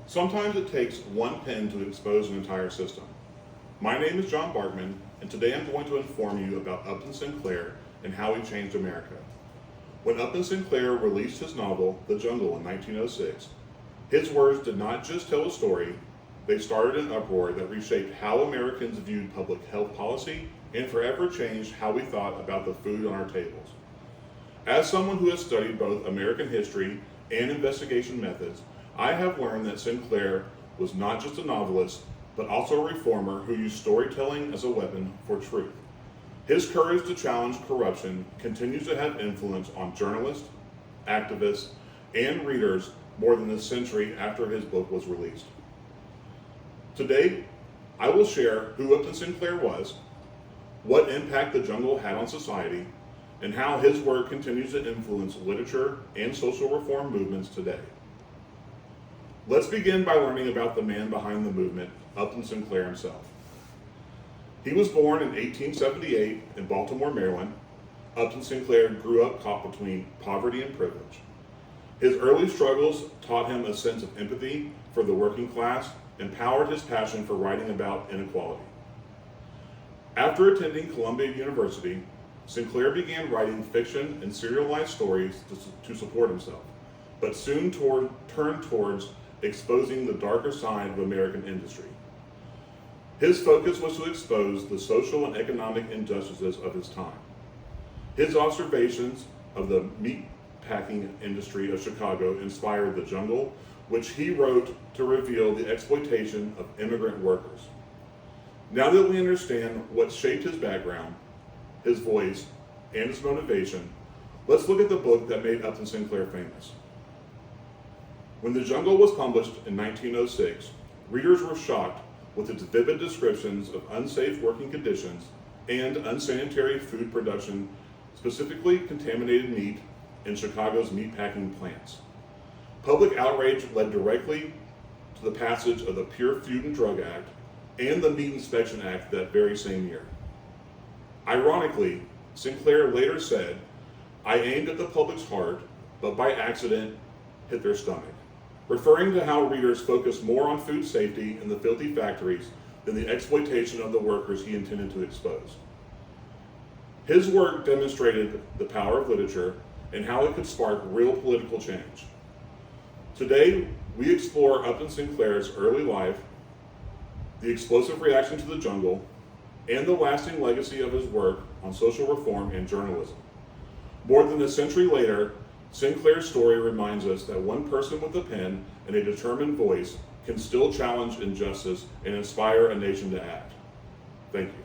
Sometimes it takes one pen to expose an entire system. My name is John Barkmann, and today I'm going to inform you about Upton Sinclair and how he changed America. When Upton Sinclair released his novel, The Jungle, in 1906, his words did not just tell a story, they started an uproar that reshaped how Americans viewed public health policy and forever changed how we thought about the food on our tables. As someone who has studied both American history and investigation methods, I have learned that Sinclair was not just a novelist, but also a reformer who used storytelling as a weapon for truth. His courage to challenge corruption continues to have influence on journalists, activists, and readers more than a century after his book was released. Today, I will share who Upton Sinclair was, what impact the jungle had on society, and how his work continues to influence literature and social reform movements today. Let's begin by learning about the man behind the movement, Upton Sinclair himself. He was born in 1878 in Baltimore, Maryland. Upton Sinclair grew up caught between poverty and privilege. His early struggles taught him a sense of empathy for the working class and powered his passion for writing about inequality. After attending Columbia University, Sinclair began writing fiction and serialized stories to support himself, but soon turned towards exposing the darker side of American industry. His focus was to expose the social and economic injustices of his time. His observations of the meatpacking industry of Chicago inspired The Jungle, which he wrote to reveal the exploitation of immigrant workers. Now that we understand what shaped his background, his voice, and his motivation, let's look at the book that made Upton Sinclair famous. When The Jungle was published in 1906, readers were shocked with its vivid descriptions of unsafe working conditions and unsanitary food production, specifically contaminated meat in Chicago's meatpacking plants. Public outrage led directly to the passage of the Pure Food and Drug Act and the Meat Inspection Act that very same year. Ironically, Sinclair later said, "I aimed at the public's heart, but by accident hit their stomach," referring to how readers focused more on food safety in the filthy factories than the exploitation of the workers he intended to expose. His work demonstrated the power of literature and how it could spark real political change. Today, we explore Upton Sinclair's early life, the explosive reaction to The Jungle, and the lasting legacy of his work on social reform and journalism. More than a century later, Sinclair's story reminds us that one person with a pen and a determined voice can still challenge injustice and inspire a nation to act. Thank you.